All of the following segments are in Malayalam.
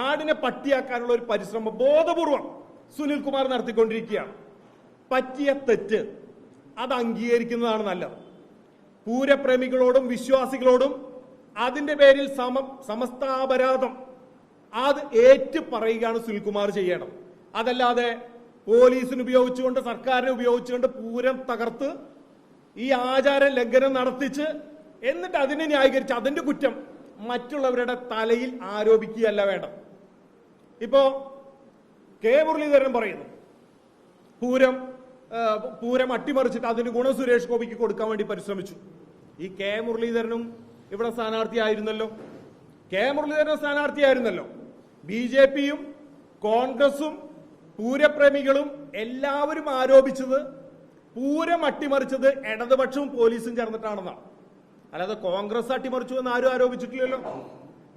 ആടിനെ പട്ടിയാക്കാനുള്ള ഒരു പരിശ്രമം ബോധപൂർവം സുനിൽകുമാർ നടത്തിക്കൊണ്ടിരിക്കുകയാണ്. പറ്റിയ തെറ്റ് അത് അംഗീകരിക്കുന്നതാണ് നല്ലത്. പൂരപ്രേമികളോടും വിശ്വാസികളോടും അതിന്റെ പേരിൽ സമസ്താപരാധം അത് ഏറ്റു പറയുകയാണ് സുനിൽകുമാർ ചെയ്യണം. അതല്ലാതെ പോലീസിന് ഉപയോഗിച്ചുകൊണ്ട് സർക്കാരിനെ ഉപയോഗിച്ചുകൊണ്ട് പൂരം തകർത്ത് ഈ ആചാര ലംഘനം നടത്തിച്ച് എന്നിട്ട് അതിനെ ന്യായീകരിച്ച് അതിന്റെ കുറ്റം മറ്റുള്ളവരുടെ തലയിൽ ആരോപിക്കുകയല്ല വേണ്ടത്. ഇപ്പോ കെ മുരളീധരൻ പറയുന്നു പൂരം അട്ടിമറിച്ചിട്ട് അതിന് ഗുണം സുരേഷ് ഗോപിക്ക് കൊടുക്കാൻ വേണ്ടി പരിശ്രമിച്ചു. ഈ കെ മുരളീധരനും ഇവിടെ സ്ഥാനാർത്ഥിയായിരുന്നല്ലോ. BJPയും കോൺഗ്രസും പൂരപ്രേമികളും എല്ലാവരും ആരോപിച്ചത് പൂരം അട്ടിമറിച്ചത് ഇടതുപക്ഷവും പോലീസും ചേർന്നിട്ടാണെന്നാണ്. അല്ലാതെ കോൺഗ്രസ് അട്ടിമറിച്ചു എന്ന് ആരും ആരോപിച്ചിട്ടില്ലല്ലോ.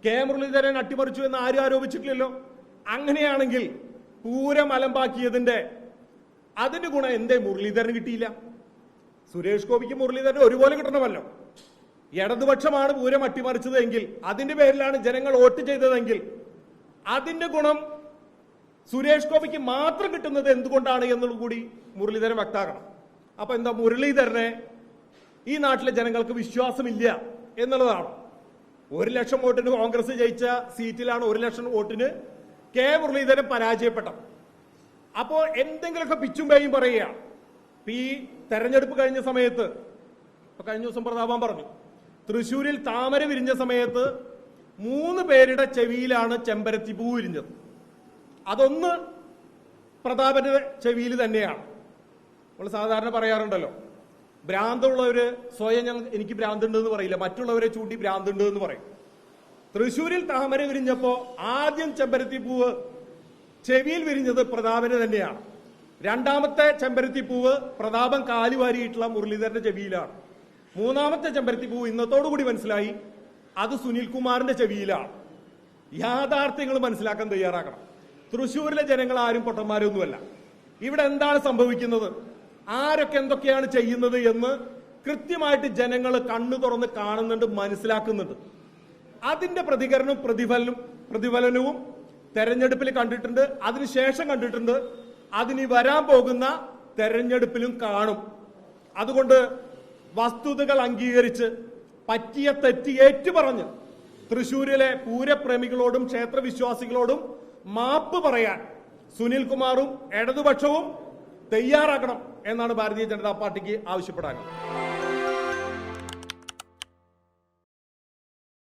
കെ മുരളീധരൻ അട്ടിമറിച്ചു എന്ന് ആരും ആരോപിച്ചിട്ടില്ലല്ലോ. അങ്ങനെയാണെങ്കിൽ പൂരം അലമ്പാക്കിയതിന്റെ അതിന്റെ ഗുണം എന്തേ മുരളീധരന് കിട്ടിയില്ല? സുരേഷ് ഗോപിക്ക് മുരളീധരൻ ഒരുപോലെ കിട്ടണമല്ലോ. ഇടതുപക്ഷമാണ് പൂരം അട്ടിമറിച്ചതെങ്കിൽ, അതിന്റെ പേരിലാണ് ജനങ്ങൾ വോട്ട് ചെയ്തതെങ്കിൽ അതിന്റെ ഗുണം സുരേഷ് ഗോപിക്ക് മാത്രം കിട്ടുന്നത് എന്തുകൊണ്ടാണ് എന്നുള്ളത് കൂടി മുരളീധരൻ വ്യക്തമാക്കണം. അപ്പൊ എന്താ, മുരളീധരനെ ഈ നാട്ടിലെ ജനങ്ങൾക്ക് വിശ്വാസമില്ല എന്നുള്ളതാണ്. 1,00,000 വോട്ടിന് കോൺഗ്രസ് ജയിച്ച സീറ്റിലാണ് 1,00,000 വോട്ടിന് കെ മുരളീധരൻ പരാജയപ്പെട്ടത്. അപ്പോ എന്തെങ്കിലുമൊക്കെ പിച്ചും പേയും പറയുക. ഈ തെരഞ്ഞെടുപ്പ് കഴിഞ്ഞ സമയത്ത്, കഴിഞ്ഞ ദിവസം പ്രതാപൻ പറഞ്ഞു, തൃശ്ശൂരിൽ താമര വിരിഞ്ഞ സമയത്ത് 3 പേരുടെ ചെവിയിലാണ് ചെമ്പരത്തി പൂ വിരിഞ്ഞത്. അതൊന്ന് പ്രതാപന്റെ ചെവിയിൽ തന്നെയാണ്. നമ്മൾ സാധാരണ പറയാറുണ്ടല്ലോ, ഭ്രാന്തുള്ളവര് സ്വയം എനിക്ക് ഭ്രാന്തുണ്ട് എന്ന് പറയില്ല, മറ്റുള്ളവരെ ചൂണ്ടി ഭ്രാന്തുണ്ട് എന്ന് പറയും. തൃശ്ശൂരിൽ താമര വിരിഞ്ഞപ്പോ ആദ്യം ചെമ്പരത്തി പൂവ് ചെവിയിൽ വിരിഞ്ഞത് പ്രതാപന് തന്നെയാണ്. രണ്ടാമത്തെ ചെമ്പരത്തി പൂവ് പ്രതാപൻ കാലുവാരിയിട്ടുള്ള മുരളീധരന്റെ ചെവിയിലാണ്. മൂന്നാമത്തെ ചെമ്പരത്തി പൂവ് ഇന്നത്തോടുകൂടി മനസ്സിലായി അത് സുനിൽകുമാറിന്റെ ചെവിയിലാണ്. യാഥാർത്ഥ്യങ്ങൾ മനസ്സിലാക്കാൻ തയ്യാറാക്കണം. തൃശ്ശൂരിലെ ജനങ്ങൾ ആരും പൊട്ടന്മാരൊന്നുമല്ല. ഇവിടെ എന്താണ് സംഭവിക്കുന്നത്, ആരൊക്കെ എന്തൊക്കെയാണ് ചെയ്യുന്നത് എന്ന് കൃത്യമായിട്ട് ജനങ്ങൾ കണ്ണു തുറന്ന് കാണുന്നുണ്ട്, മനസ്സിലാക്കുന്നുണ്ട്. അതിന്റെ പ്രതിഫലനവും തെരഞ്ഞെടുപ്പിൽ കണ്ടിട്ടുണ്ട്, അതിനുശേഷം കണ്ടിട്ടുണ്ട്, അതിന് വരാൻ പോകുന്ന തെരഞ്ഞെടുപ്പിലും കാണും. അതുകൊണ്ട് വസ്തുതകൾ അംഗീകരിച്ച് പറ്റിയ തെറ്റ് ഏറ്റുപറഞ്ഞ് തൃശ്ശൂരിലെ പൂരപ്രേമികളോടും ക്ഷേത്രവിശ്വാസികളോടും മാപ്പ് പറയാൻ സുനിൽകുമാറും ഇടതുപക്ഷവും തയ്യാറാക്കണം എന്നാണ് ഭാരതീയ ജനതാ പാർട്ടിക്ക് ആവശ്യപ്പെടാൻ.